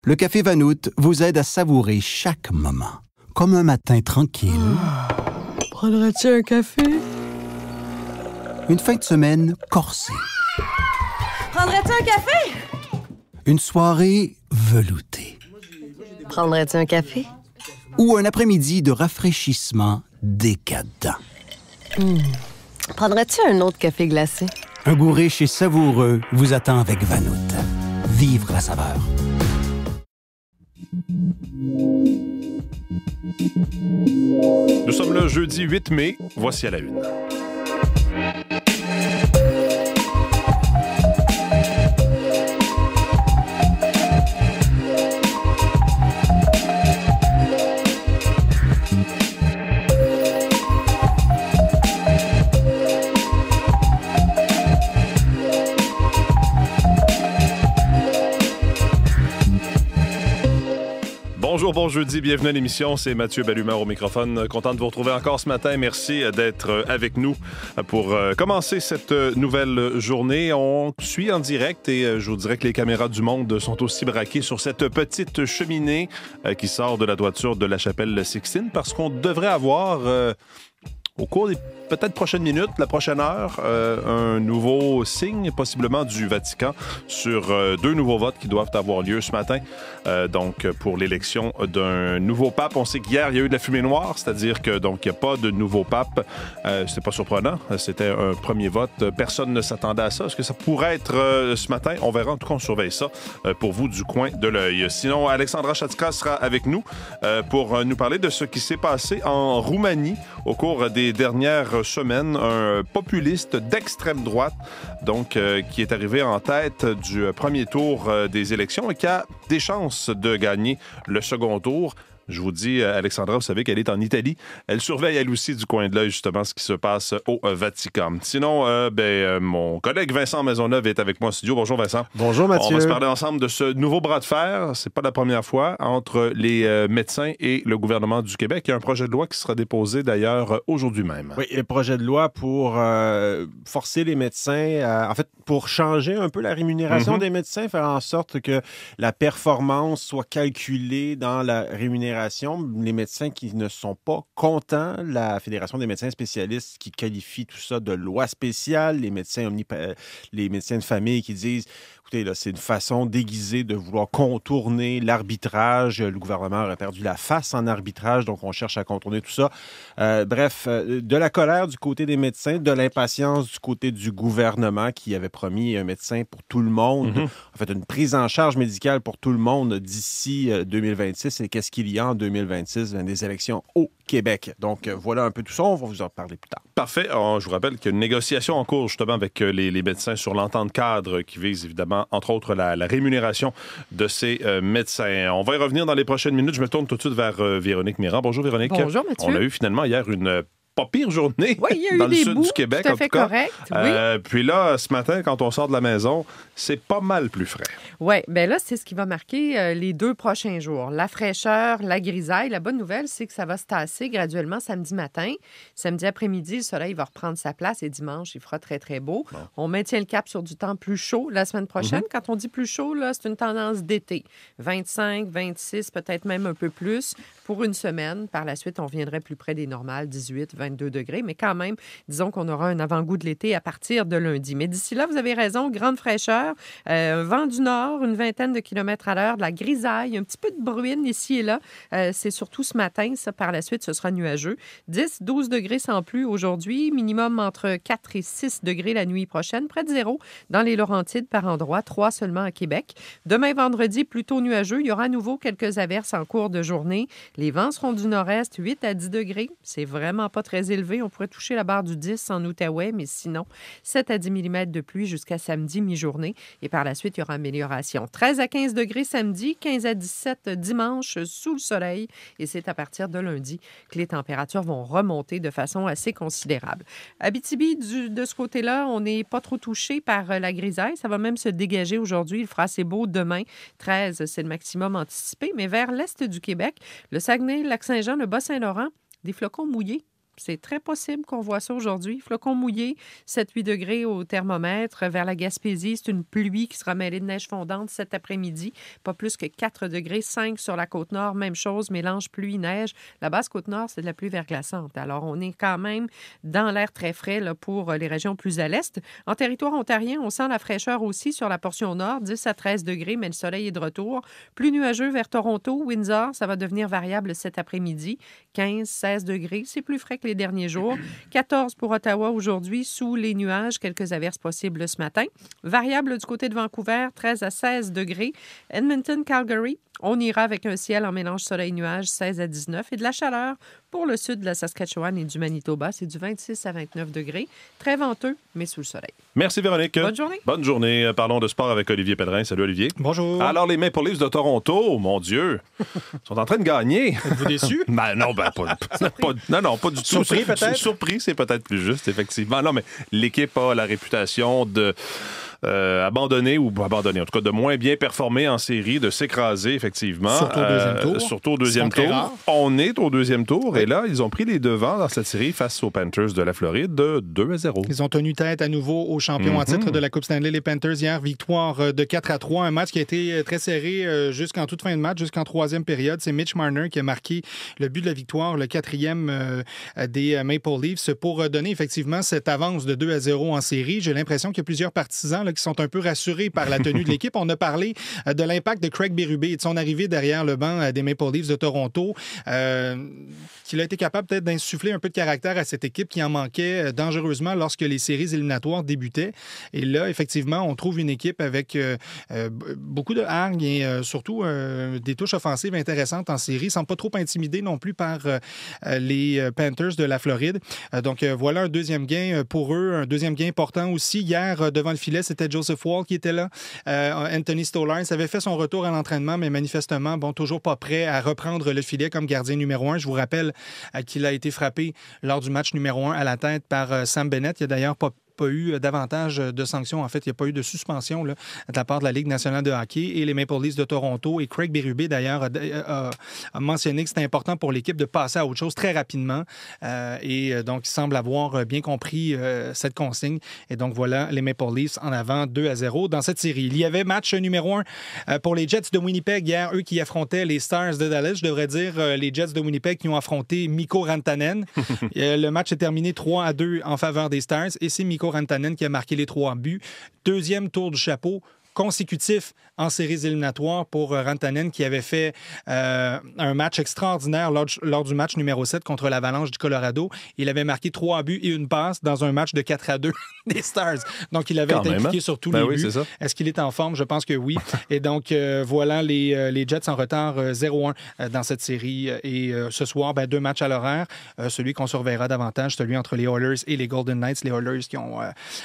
Le Café Vanout vous aide à savourer chaque moment. Comme un matin tranquille. Prendrais-tu un café? Une fin de semaine corsée. Prendrais-tu un café? Une soirée veloutée. Prendrais-tu un café? Ou un après-midi de rafraîchissement décadent. Prendrais-tu un autre café glacé? Un goût riche et savoureux vous attend avec Vanout. Vivre la saveur. Nous sommes le jeudi 8 mai. Voici à la une. Bonjour, bon jeudi, bienvenue à l'émission, c'est Mathieu Bellumeur au microphone. Content de vous retrouver encore ce matin. Merci d'être avec nous pour commencer cette nouvelle journée. On suit en direct et je vous dirais que les caméras du monde sont aussi braquées sur cette petite cheminée qui sort de la toiture de la chapelle Sixtine parce qu'on devrait avoir... au cours des peut-être prochaines minutes, la prochaine heure, un nouveau signe, possiblement du Vatican, sur deux nouveaux votes qui doivent avoir lieu ce matin. Donc, pour l'élection d'un nouveau pape. On sait qu'hier, il y a eu de la fumée noire, c'est-à-dire que donc il n'y a pas de nouveau pape. C'est pas surprenant. C'était un premier vote. Personne ne s'attendait à ça. Est-ce que ça pourrait être ce matin? On verra. En tout cas, on surveille ça pour vous du coin de l'œil. Sinon, Alexandra Chatzka sera avec nous pour nous parler de ce qui s'est passé en Roumanie au cours des dernières semaines, un populiste d'extrême droite, donc qui est arrivé en tête du premier tour des élections et qui a des chances de gagner le second tour. Je vous dis, Alexandra, vous savez qu'elle est en Italie. Elle surveille, elle aussi, du coin de l'œil, justement, ce qui se passe au Vatican. Sinon, mon collègue Vincent Maisonneuve est avec moi en studio. Bonjour, Vincent. Bonjour, Mathieu. On va se parler ensemble de ce nouveau bras de fer. C'est pas la première fois entre les médecins et le gouvernement du Québec. Il y a un projet de loi qui sera déposé, d'ailleurs, aujourd'hui même. Oui, le projet de loi pour forcer les médecins, pour changer un peu la rémunération des médecins, faire en sorte que la performance soit calculée dans la rémunération. Les médecins qui ne sont pas contents, la Fédération des médecins spécialistes qui qualifie tout ça de loi spéciale, les médecins de famille qui disent écoutez, là, c'est une façon déguisée de vouloir contourner l'arbitrage. Le gouvernement aurait perdu la face en arbitrage, donc on cherche à contourner tout ça. De la colère du côté des médecins, de l'impatience du côté du gouvernement qui avait promis un médecin pour tout le monde, en fait, une prise en charge médicale pour tout le monde d'ici 2026. Et qu'est-ce qu'il y a en 2026? Des élections au Québec. Donc, voilà un peu tout ça. On va vous en parler plus tard. Parfait. Je vous rappelle qu'il y a une négociation en cours, justement, avec les médecins sur l'entente cadre qui vise, évidemment, entre autres, la rémunération de ces médecins. On va y revenir dans les prochaines minutes. Je me tourne tout de suite vers Véronique Mirand. Bonjour, Véronique. Bonjour, Mathieu. On a eu finalement hier une pas pire journée oui, il y a eu dans le des sud bouts, du Québec, tout à en fait tout cas. Correct, oui. Puis là, ce matin, quand on sort de la maison, c'est pas mal plus frais. Oui, bien là, c'est ce qui va marquer les 2 prochains jours. La fraîcheur, la grisaille. La bonne nouvelle, c'est que ça va se tasser graduellement samedi matin. Samedi après-midi, le soleil va reprendre sa place et dimanche, il fera très, très beau. Bon. On maintient le cap sur du temps plus chaud la semaine prochaine. Quand on dit plus chaud, là, c'est une tendance d'été. 25, 26, peut-être même un peu plus pour une semaine. Par la suite, on viendrait plus près des normales, 18, 22 degrés. Mais quand même, disons qu'on aura un avant-goût de l'été à partir de lundi. Mais d'ici là, vous avez raison, grande fraîcheur, un vent du nord, une vingtaine de kilomètres à l'heure, de la grisaille, un petit peu de bruine ici et là. C'est surtout ce matin, ça. Par la suite, ce sera nuageux. 10, 12 degrés sans pluie aujourd'hui, minimum entre 4 et 6 degrés la nuit prochaine, près de 0 dans les Laurentides par endroit, 3 seulement à Québec. Demain, vendredi, plutôt nuageux. Il y aura à nouveau quelques averses en cours de journée. Les vents seront du nord-est, 8 à 10 degrés. C'est vraiment pas très élevé. On pourrait toucher la barre du 10 en Outaouais, mais sinon, 7 à 10 mm de pluie jusqu'à samedi mi-journée. Et par la suite, il y aura amélioration. 13 à 15 degrés samedi, 15 à 17 dimanche sous le soleil. Et c'est à partir de lundi que les températures vont remonter de façon assez considérable. Abitibi, de ce côté-là, on n'est pas trop touché par la grisaille. Ça va même se dégager aujourd'hui. Il fera assez beau demain. 13, c'est le maximum anticipé. Mais vers l'est du Québec, le Saguenay, le Lac-Saint-Jean, le Bas-Saint-Laurent, des flocons mouillés c'est très possible qu'on voit ça aujourd'hui. Flocons mouillés, 7-8 degrés au thermomètre. Vers la Gaspésie, c'est une pluie qui sera mêlée de neige fondante cet après-midi. Pas plus que 4 degrés, 5 sur la Côte-Nord. Même chose, mélange pluie-neige. La basse Côte-Nord, c'est de la pluie verglaçante. Alors, on est quand même dans l'air très frais là, pour les régions plus à l'est. En territoire ontarien, on sent la fraîcheur aussi sur la portion nord, 10 à 13 degrés, mais le soleil est de retour. Plus nuageux vers Toronto, Windsor, ça va devenir variable cet après-midi. 15-16 degrés, c'est plus frais que les derniers jours. 14 pour Ottawa aujourd'hui, sous les nuages, quelques averses possibles ce matin. Variable du côté de Vancouver, 13 à 16 degrés. Edmonton, Calgary, on ira avec un ciel en mélange soleil-nuage, 16 à 19. Et de la chaleur pour le sud de la Saskatchewan et du Manitoba, c'est du 26 à 29 degrés. Très venteux, mais sous le soleil. Merci Véronique. Bonne journée. Bonne journée. Parlons de sport avec Olivier Pellerin. Salut Olivier. Bonjour. Alors les Maple Leafs de Toronto, mon Dieu, sont en train de gagner. Êtes-vous déçu? Non, pas du tout. Surpris peut-être? Surpris, c'est peut-être plus juste, effectivement. Non, mais l'équipe a la réputation de... abandonner, en tout cas de moins bien performer en série, de s'écraser, effectivement. Surtout au deuxième tour. Surtout au deuxième tour. On est au deuxième tour, et là, ils ont pris les devants dans cette série face aux Panthers de la Floride de 2-0. Ils ont tenu tête à nouveau aux champions en titre de la Coupe Stanley, les Panthers, hier. Victoire de 4-3. Un match qui a été très serré jusqu'en toute fin de match, jusqu'en troisième période. C'est Mitch Marner qui a marqué le but de la victoire, le quatrième des Maple Leafs, pour donner effectivement cette avance de 2-0 en série. J'ai l'impression qu'il y a plusieurs partisans qui sont un peu rassurés par la tenue de l'équipe. On a parlé de l'impact de Craig Berube et de son arrivée derrière le banc des Maple Leafs de Toronto, qu'il a été capable peut-être d'insuffler un peu de caractère à cette équipe qui en manquait dangereusement lorsque les séries éliminatoires débutaient. Et là, effectivement, on trouve une équipe avec beaucoup de hargne et surtout des touches offensives intéressantes en série. Ils ne sont pas trop intimidés non plus par les Panthers de la Floride. Donc voilà un deuxième gain pour eux, un deuxième gain important aussi. Hier, devant le filet, c'était Joseph Woll qui était là. Anthony Stolarz avait fait son retour à l'entraînement, mais manifestement, toujours pas prêt à reprendre le filet comme gardien numéro 1. Je vous rappelle qu'il a été frappé lors du match numéro 1 à la tête par Sam Bennett. Il n'y a d'ailleurs pas eu davantage de sanctions. En fait, il n'y a pas eu de suspension là, de la part de la Ligue nationale de hockey. Et les Maple Leafs de Toronto et Craig Berube, d'ailleurs, a mentionné que c'était important pour l'équipe de passer à autre chose très rapidement. Et donc, il semble avoir bien compris cette consigne. Et donc, voilà, les Maple Leafs en avant 2-0 dans cette série. Il y avait match numéro 1 pour les Jets de Winnipeg hier, eux qui affrontaient les Stars de Dallas. Je devrais dire les Jets de Winnipeg qui ont affronté Mikko Rantanen. Le match est terminé 3-2 en faveur des Stars. Et c'est Mikko Rantanen qui a marqué les 3 buts. Deuxième tour du chapeau consécutif en séries éliminatoires pour Rantanen qui avait fait un match extraordinaire lors du match numéro 7 contre l'Avalanche du Colorado. Il avait marqué 3 buts et une passe dans un match de 4-2 des Stars. Donc, il avait été impliqué sur tous les buts. Oui, est-ce qu'il est en forme? Je pense que oui. Et donc, voilà les Jets en retard 0-1 dans cette série. Et ce soir, 2 matchs à l'horaire. Celui qu'on surveillera davantage, celui entre les Oilers et les Golden Knights. Les Oilers qui ont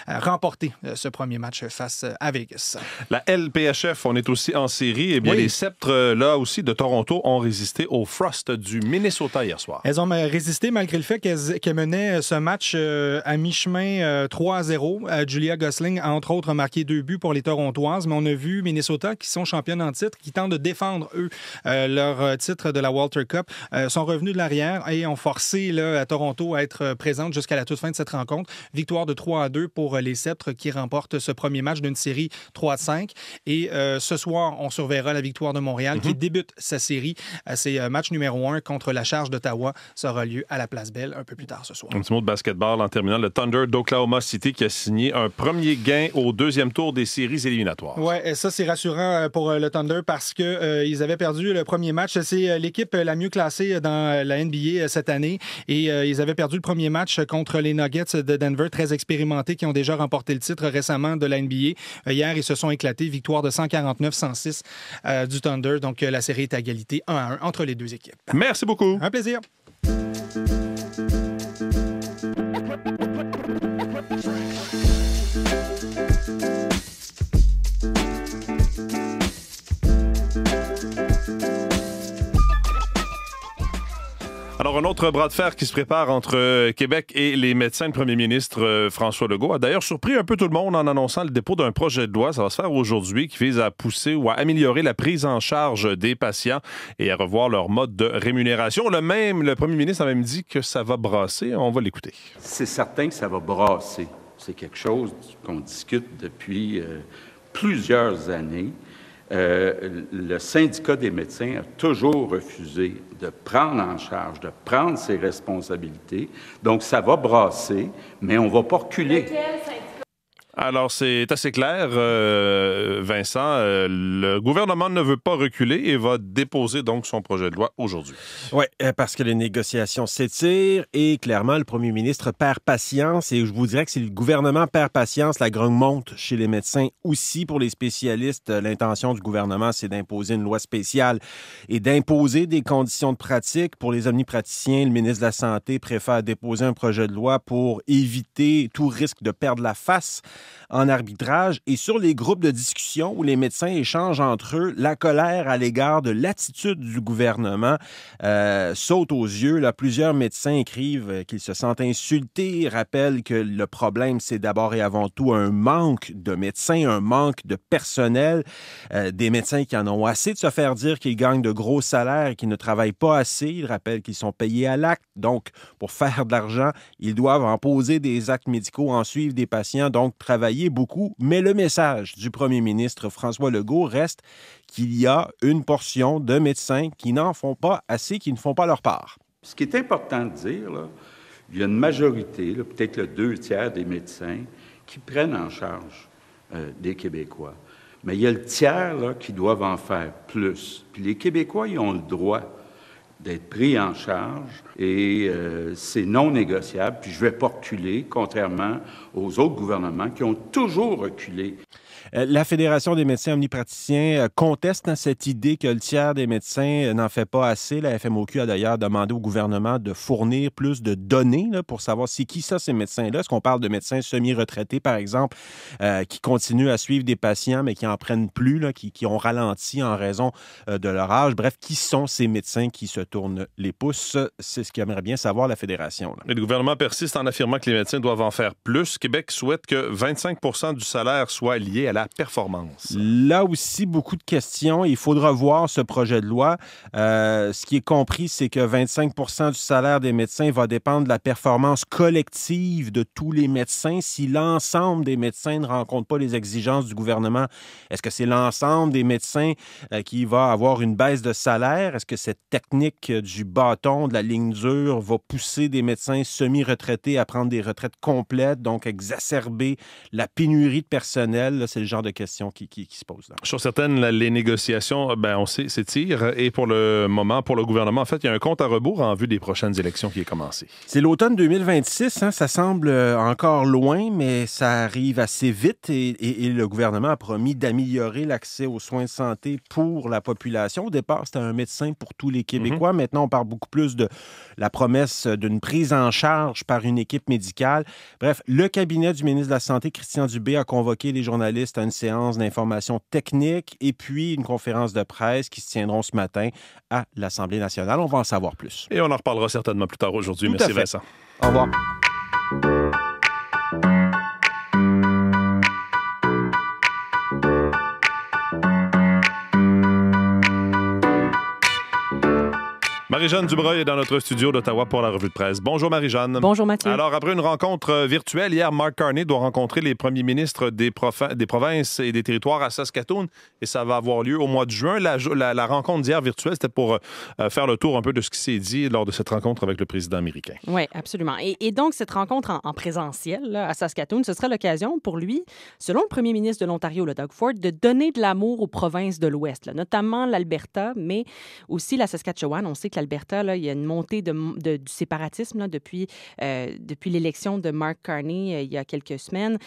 remporté ce premier match face à Vegas. La LPHF, on est aussi en série. Eh bien, les Sceptres, là aussi, de Toronto, ont résisté au Frost du Minnesota hier soir. Elles ont résisté malgré le fait qu'elles menaient ce match à mi-chemin 3-0. Julia Gosling a, entre autres, marqué 2 buts pour les Torontoises. Mais on a vu Minnesota, qui sont championnes en titre, qui tentent de défendre, eux, leur titre de la Walter Cup, sont revenus de l'arrière et ont forcé à Toronto à être présente jusqu'à la toute fin de cette rencontre. Victoire de 3-2 pour les Sceptres qui remportent ce premier match d'une série 3-5. Et ce soir, on surveillera la victoire de Montréal qui débute sa série. C'est match numéro 1 contre la Charge d'Ottawa. Ça aura lieu à la Place Belle un peu plus tard ce soir. Un petit mot de basketball en terminant. Le Thunder d'Oklahoma City qui a signé un premier gain au deuxième tour des séries éliminatoires. Oui, ça c'est rassurant pour le Thunder parce qu'ils avaient perdu le premier match. C'est l'équipe la mieux classée dans la NBA cette année et ils avaient perdu le premier match contre les Nuggets de Denver, très expérimentés, qui ont déjà remporté le titre récemment de la NBA. Hier, ils se sont éclatés. Victoire de 149-106 du Thunder. Donc, la série est à égalité 1-1 entre les deux équipes. Merci beaucoup. Un plaisir. Alors, un autre bras de fer qui se prépare entre Québec et les médecins. Le premier ministre François Legault a d'ailleurs surpris un peu tout le monde en annonçant le dépôt d'un projet de loi. Ça va se faire aujourd'hui, qui vise à pousser ou à améliorer la prise en charge des patients et à revoir leur mode de rémunération. Le premier ministre a même dit que ça va brasser. On va l'écouter. C'est certain que ça va brasser. C'est quelque chose qu'on discute depuis plusieurs années. Le syndicat des médecins a toujours refusé de prendre en charge, de prendre ses responsabilités. Donc, ça va brasser, mais on ne va pas reculer. Alors, c'est assez clair, Vincent. Le gouvernement ne veut pas reculer et va déposer donc son projet de loi aujourd'hui. Oui, parce que les négociations s'étirent et clairement, le premier ministre perd patience. Et je vous dirais que si le gouvernement perd patience, la grogne monte chez les médecins aussi. Pour les spécialistes, l'intention du gouvernement, c'est d'imposer une loi spéciale et d'imposer des conditions de pratique. Pour les omnipraticiens, le ministre de la Santé préfère déposer un projet de loi pour éviter tout risque de perdre la face en arbitrage. Et sur les groupes de discussion où les médecins échangent entre eux, la colère à l'égard de l'attitude du gouvernement saute aux yeux. Là, plusieurs médecins écrivent qu'ils se sentent insultés, rappellent que le problème, c'est d'abord et avant tout un manque de médecins, un manque de personnel, des médecins qui en ont assez de se faire dire qu'ils gagnent de gros salaires et qu'ils ne travaillent pas assez. Ils rappellent qu'ils sont payés à l'acte. Donc, pour faire de l'argent, ils doivent en poser des actes médicaux, en suivre des patients, donc travailler beaucoup. Mais le message du premier ministre François Legault reste qu'il y a une portion de médecins qui n'en font pas assez, qui ne font pas leur part. Ce qui est important de dire, là, il y a une majorité, là, peut-être le 2/3 des médecins, qui prennent en charge des Québécois. Mais il y a le tiers là, qui doivent en faire plus. Puis les Québécois, ils ont le droit d'être pris en charge et c'est non négociable. Puis je ne vais pas reculer, contrairement aux autres gouvernements qui ont toujours reculé. La Fédération des médecins omnipraticiens conteste cette idée que le tiers des médecins n'en fait pas assez. La FMOQ a d'ailleurs demandé au gouvernement de fournir plus de données là, pour savoir c'est qui ça, ces médecins-là. Est-ce qu'on parle de médecins semi-retraités, par exemple, qui continuent à suivre des patients, mais qui n'en prennent plus, là, qui ont ralenti en raison de leur âge? Bref, qui sont ces médecins qui se tournent les pouces? C'est ce qu'aimerait bien savoir la Fédération. Là. Et le gouvernement persiste en affirmant que les médecins doivent en faire plus. Québec souhaite que 25 % du salaire soit lié à la performance. Là aussi, beaucoup de questions. Il faudra voir ce projet de loi. Ce qui est compris, c'est que 25 % du salaire des médecins va dépendre de la performance collective de tous les médecins. Si l'ensemble des médecins ne rencontrent pas les exigences du gouvernement, est-ce que c'est l'ensemble des médecins qui va avoir une baisse de salaire? Est-ce que cette technique du bâton, de la ligne dure, va pousser des médecins semi-retraités à prendre des retraites complètes, donc exacerber la pénurie de personnel? Là, c'est le genre de questions qui se posent. Là. Sur certaines, les négociations, on sait, s'étirent. Et pour le moment, pour le gouvernement, en fait, il y a un compte à rebours en vue des prochaines élections qui est commencé. C'est l'automne 2026. Hein, ça semble encore loin, mais ça arrive assez vite. Et le gouvernement a promis d'améliorer l'accès aux soins de santé pour la population. Au départ, c'était un médecin pour tous les Québécois. Maintenant, on parle beaucoup plus de la promesse d'une prise en charge par une équipe médicale. Bref, le cabinet du ministre de la Santé, Christian Dubé, a convoqué les journalistes à une séance d'information technique et puis une conférence de presse qui se tiendront ce matin à l'Assemblée nationale. On va en savoir plus. Et on en reparlera certainement plus tard aujourd'hui. Tout Merci Vincent. Au revoir. Marie-Jeanne Dubreuil est dans notre studio d'Ottawa pour la revue de presse. Bonjour Marie-Jeanne. Bonjour Mathieu. Alors, après une rencontre virtuelle, hier, Mark Carney doit rencontrer les premiers ministres des provinces et des territoires à Saskatoon et ça va avoir lieu au mois de juin. La rencontre d'hier virtuelle, c'était pour faire le tour un peu de ce qui s'est dit lors de cette rencontre avec le président américain. Oui, absolument. Et donc, cette rencontre en présentiel là, à Saskatoon, ce serait l'occasion pour lui, selon le premier ministre de l'Ontario, le Doug Ford, de donner de l'amour aux provinces de l'Ouest, là, notamment l'Alberta, mais aussi la Saskatchewan. On sait que l'Alberta, là, il y a une montée du séparatisme là, depuis l'élection de Mark Carney il y a quelques semaines.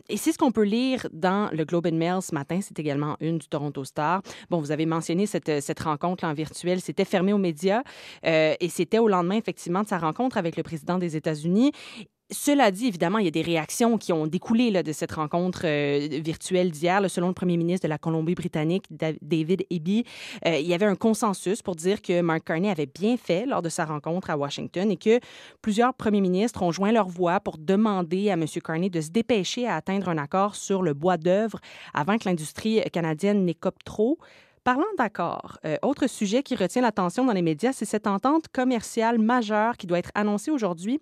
Et c'est ce qu'on peut lire dans le Globe and Mail ce matin. C'est également une du Toronto Star. Bon, vous avez mentionné cette rencontre en virtuel. C'était fermé aux médias et c'était au lendemain, effectivement, de sa rencontre avec le président des États-Unis. Cela dit, évidemment, il y a des réactions qui ont découlé là, de cette rencontre virtuelle d'hier. Là, selon le premier ministre de la Colombie-Britannique, David Eby, il y avait un consensus pour dire que Mark Carney avait bien fait lors de sa rencontre à Washington et que plusieurs premiers ministres ont joint leur voix pour demander à M. Carney de se dépêcher à atteindre un accord sur le bois d'œuvre avant que l'industrie canadienne n'écope trop. Parlant d'accord, autre sujet qui retient l'attention dans les médias, c'est cette entente commerciale majeure qui doit être annoncée aujourd'hui,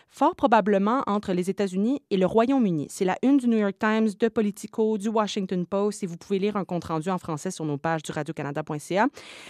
fort probablement entre les États-Unis et le Royaume-Uni. C'est la une du New York Times, de Politico, du Washington Post, et vous pouvez lire un compte-rendu en français sur nos pages du radiocanada.ca.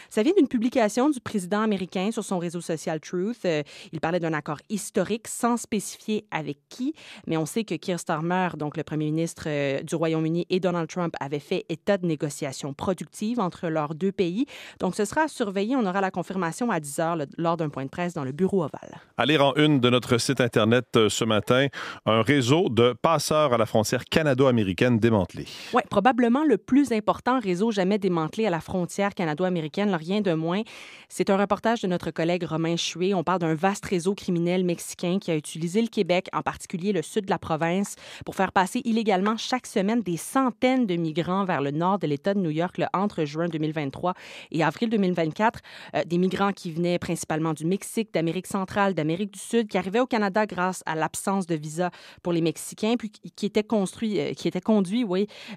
Ça vient d'une publication du président américain sur son réseau social Truth. Il parlait d'un accord historique sans spécifier avec qui, mais on sait que Keir Starmer, donc le premier ministre du Royaume-Uni, et Donald Trump avaient fait état de négociations productives entre leurs deux pays. Donc, ce sera à surveiller. On aura la confirmation à 10 heures lors d'un point de presse dans le bureau ovale. À lire en une de notre site Internet ce matin, un réseau de passeurs à la frontière canado-américaine démantelé. Oui, probablement le plus important réseau jamais démantelé à la frontière canado-américaine, là, rien de moins. C'est un reportage de notre collègue Romain Chué. On parle d'un vaste réseau criminel mexicain qui a utilisé le Québec, en particulier le sud de la province, pour faire passer illégalement chaque semaine des centaines de migrants vers le nord de l'État de New York là, entre juin 2023 et avril 2024. Des migrants qui venaient principalement du Mexique, d'Amérique centrale, d'Amérique du Sud, qui arrivaient au Canada grâce à l'absence de visa pour les Mexicains, puis qui étaient conduits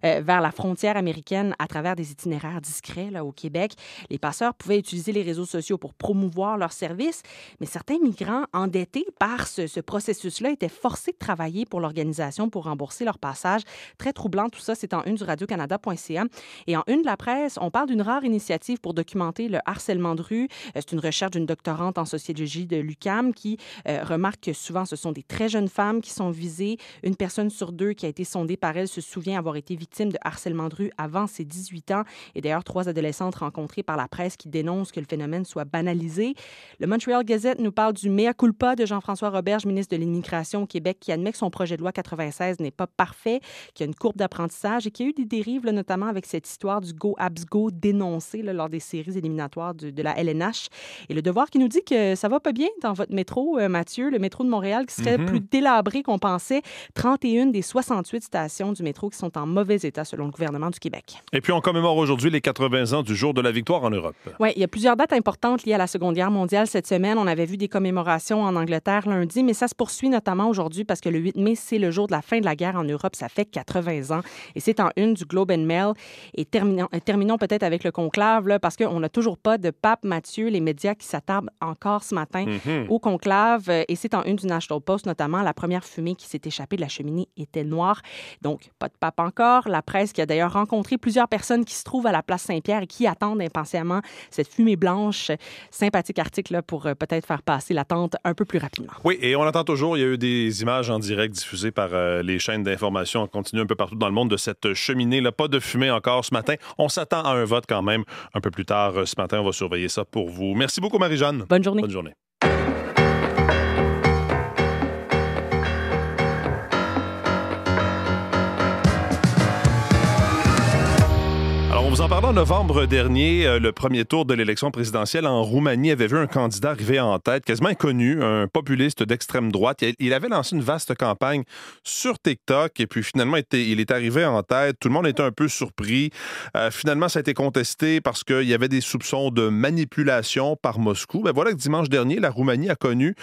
vers la frontière américaine à travers des itinéraires discrets là, au Québec. Les passeurs pouvaient utiliser les réseaux sociaux pour promouvoir leurs services, mais certains migrants endettés par ce processus-là étaient forcés de travailler pour l'organisation pour rembourser leur passage. Très troublant, tout ça, c'est en une du radiocanada.ca. Et en une de la presse, on parle d'une rare initiative pour documenter le harcèlement de rue. C'est une recherche d'une doctorante en sociologie de l'UQAM qui remarque que souvent, ce sont des très jeunes femmes qui sont visées. Une personne sur deux qui a été sondée par elle se souvient avoir été victime de harcèlement de rue avant ses 18 ans. Et d'ailleurs, 3 adolescentes rencontrées par la presse qui dénoncent que le phénomène soit banalisé. Le Montreal Gazette nous parle du mea culpa de Jean-François Roberge, ministre de l'Immigration au Québec, qui admet que son projet de loi 96 n'est pas parfait, qu'il y a une courbe d'apprentissage et qu'il y a eu des dérives, là, notamment avec cette histoire du Go Habs Go dénoncé là, lors des séries éliminatoires de la LNH. Et le Devoir qui nous dit que ça va pas bien dans votre métro, Mathieu, le métro de Montréal, qui serait plus délabré qu'on pensait. 31 des 68 stations du métro qui sont en mauvais état, selon le gouvernement du Québec. Et puis, on commémore aujourd'hui les 80 ans du jour de la victoire en Europe. Oui, il y a plusieurs dates importantes liées à la Seconde Guerre mondiale cette semaine. On avait vu des commémorations en Angleterre lundi, mais ça se poursuit notamment aujourd'hui parce que le 8 mai, c'est le jour de la fin de la guerre en Europe. Ça fait 80 ans. Et c'est en une du Globe and Mail. Et terminons peut-être avec le conclave, là, parce qu'on n'a toujours pas de pape, Mathieu, les médias qui s'attardent encore ce matin au conclave. Et c'est en une du National Post, notamment. La première fumée qui s'est échappée de la cheminée était noire. Donc, pas de pape encore. La presse qui a d'ailleurs rencontré plusieurs personnes qui se trouvent à la place Saint-Pierre et qui attendent impatiemment cette fumée blanche. Sympathique article là, pour peut-être faire passer l'attente un peu plus rapidement. Oui, et on attend toujours. Il y a eu des images en direct diffusées par les chaînes d'information. On continue un peu partout dans le monde de cette cheminée. Là, pas de fumée encore ce matin. On s'attend à un vote quand même un peu plus tard ce matin. On va surveiller ça pour vous. Merci beaucoup, Marie-Jeanne. Bonne journée. Bonne journée. On vous en parlait en novembre dernier, le premier tour de l'élection présidentielle en Roumanie avait vu un candidat arriver en tête, quasiment inconnu, un populiste d'extrême droite. Il avait lancé une vaste campagne sur TikTok et puis finalement, il est arrivé en tête. Tout le monde était un peu surpris. Finalement, ça a été contesté parce qu'il y avait des soupçons de manipulation par Moscou. Ben voilà que dimanche dernier, la Roumanie a connu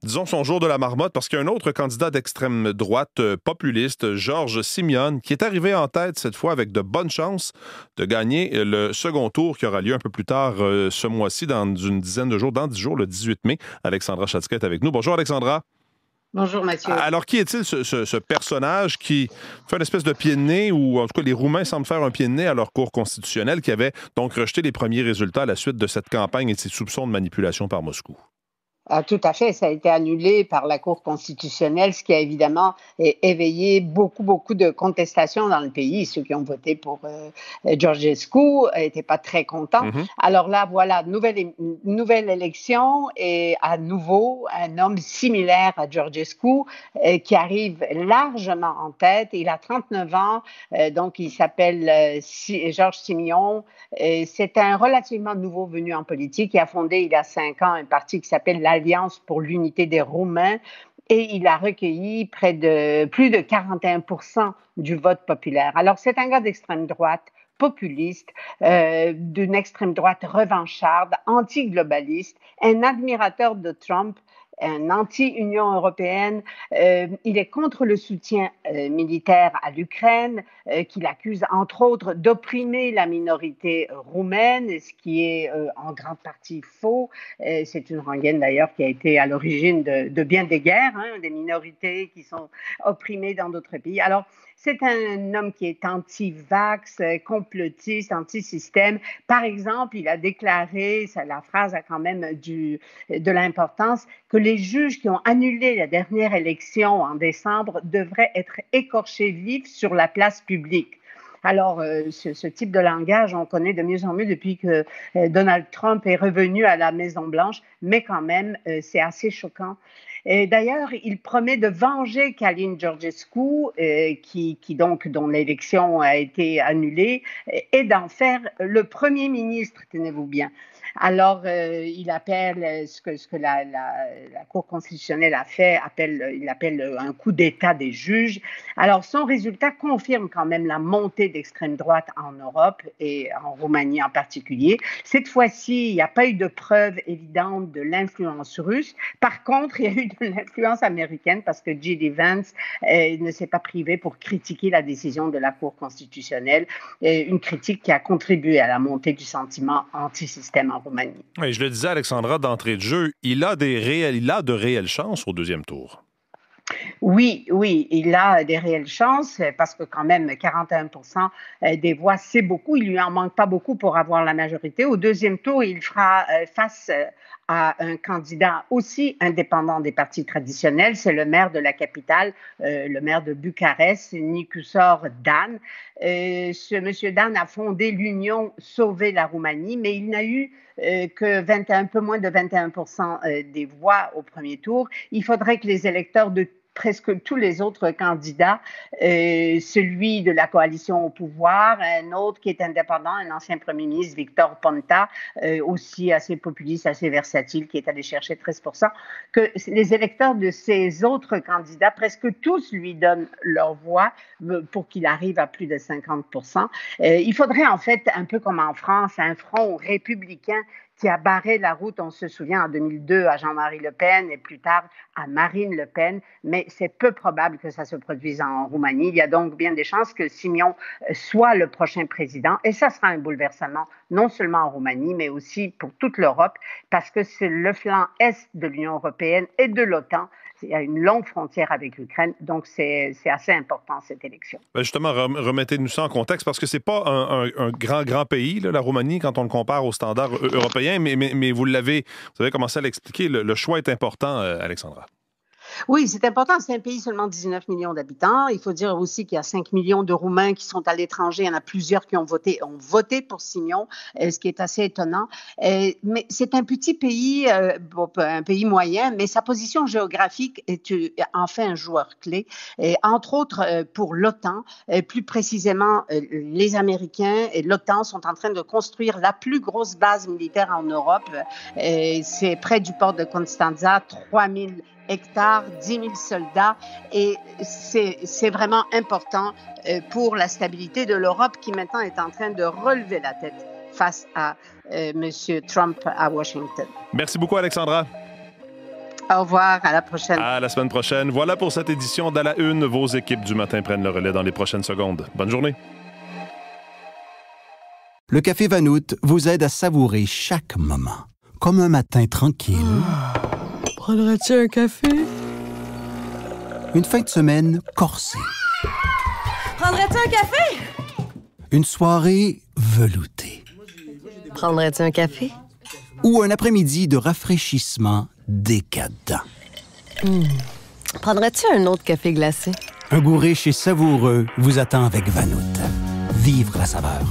son jour de la marmotte, parce qu'il y a un autre candidat d'extrême droite populiste, George Simion, qui est arrivé en tête cette fois avec de bonnes chances de gagner le second tour qui aura lieu un peu plus tard ce mois-ci, dans une dizaine de jours, dans 10 jours, le 18 mai. Alexandra Chatzka est avec nous. Bonjour, Alexandra. Bonjour, Mathieu. Alors, qui est-il, ce personnage qui fait une espèce de pied de nez, ou en tout cas, les Roumains semblent faire un pied de nez à leur cour constitutionnelle, qui avait donc rejeté les premiers résultats à la suite de cette campagne et de ses soupçons de manipulation par Moscou? Ah, tout à fait, ça a été annulé par la Cour constitutionnelle, ce qui a évidemment éveillé beaucoup de contestations dans le pays. Ceux qui ont voté pour Georgescu n'étaient pas très contents. Alors là, voilà, nouvelle élection et à nouveau un homme similaire à Georgescu qui arrive largement en tête. Il a 39 ans, donc il s'appelle George Simion. C'est un relativement nouveau venu en politique. Il a fondé il y a 5 ans un parti qui s'appelle l'Alliance pour l'unité des Roumains. et il a recueilli plus de 41% du vote populaire. Alors, c'est un gars d'extrême droite, populiste, d'une extrême droite revancharde, anti-globaliste, un admirateur de Trump, un anti-Union européenne. Il est contre le soutien militaire à l'Ukraine, qu'il accuse entre autres d'opprimer la minorité roumaine, ce qui est en grande partie faux. C'est une rengaine d'ailleurs qui a été à l'origine de bien des guerres, des minorités qui sont opprimées dans d'autres pays. Alors, c'est un homme qui est anti-vax, complotiste, anti-système. Par exemple, il a déclaré, la phrase a quand même de l'importance, que les juges qui ont annulé la dernière élection en décembre devraient être écorchés vifs sur la place publique. Alors, ce type de langage, on connaît de mieux en mieux depuis que Donald Trump est revenu à la Maison-Blanche, mais quand même, c'est assez choquant. Et d'ailleurs, il promet de venger Călin Georgescu, dont l'élection a été annulée, et d'en faire le premier ministre, tenez-vous bien. Alors, il appelle ce que la Cour constitutionnelle a fait, il appelle un coup d'État des juges. Alors, son résultat confirme quand même la montée d'extrême droite en Europe et en Roumanie en particulier. Cette fois-ci, il n'y a pas eu de preuve évidente de l'influence russe. Par contre, il y a eu de l'influence américaine parce que J.D. Vance ne s'est pas privé pour critiquer la décision de la Cour constitutionnelle, une critique qui a contribué à la montée du sentiment anti-système en Roumanie. Oui, je le disais, Alexandra, d'entrée de jeu, il a de réelles chances au deuxième tour. Oui, il a des réelles chances parce que quand même 41% des voix, c'est beaucoup. Il lui en manque pas beaucoup pour avoir la majorité. Au deuxième tour, il fera face à un candidat aussi indépendant des partis traditionnels. C'est le maire de la capitale, le maire de Bucarest, Nicusor Dan. Ce monsieur Dan a fondé l'Union Sauver la Roumanie, mais il n'a eu que un peu moins de 21% des voix au premier tour. Il faudrait que les électeurs de presque tous les autres candidats, celui de la coalition au pouvoir, un autre qui est indépendant, un ancien premier ministre, Victor Ponta, aussi assez populiste, assez versatile, qui est allé chercher 13%, que les électeurs de ces autres candidats, presque tous lui donnent leur voix pour qu'il arrive à plus de 50%. Il faudrait en fait, un peu comme en France, un front républicain qui a barré la route, on se souvient, en 2002 à Jean-Marie Le Pen et plus tard à Marine Le Pen, mais c'est peu probable que ça se produise en Roumanie. Il y a donc bien des chances que Simion soit le prochain président et ça sera un bouleversement non seulement en Roumanie, mais aussi pour toute l'Europe parce que c'est le flanc est de l'Union européenne et de l'OTAN. Il y a une longue frontière avec l'Ukraine, donc c'est assez important cette élection. Justement, remettez-nous ça en contexte, parce que c'est pas un grand pays, là, la Roumanie, quand on le compare aux standards européens, mais vous avez commencé à l'expliquer, le choix est important, Alexandra. Oui, c'est important. C'est un pays seulement 19 millions d'habitants. Il faut dire aussi qu'il y a 5 millions de Roumains qui sont à l'étranger. Il y en a plusieurs qui ont voté pour Simion, ce qui est assez étonnant. Mais c'est un petit pays, un pays moyen, mais sa position géographique en fait un joueur clé. Et entre autres, pour l'OTAN, plus précisément, les Américains et l'OTAN sont en train de construire la plus grosse base militaire en Europe. C'est près du port de Constanța, 3000 hectares, 10 000 soldats et c'est vraiment important pour la stabilité de l'Europe qui maintenant est en train de relever la tête face à M. Trump à Washington. Merci beaucoup, Alexandra. Au revoir, à la prochaine. À la semaine prochaine. Voilà pour cette édition d'À la Une. Vos équipes du matin prennent le relais dans les prochaines secondes. Bonne journée. Le Café Vanout vous aide à savourer chaque moment. Comme un matin tranquille. Prendrais-tu un café? Une fin de semaine corsée. Prendrais-tu un café? Une soirée veloutée. Prendrais-tu un café? Ou un après-midi de rafraîchissement décadent. Prendrais-tu un autre café glacé? Un goût riche et savoureux vous attend avec Vanout. Vivre la saveur.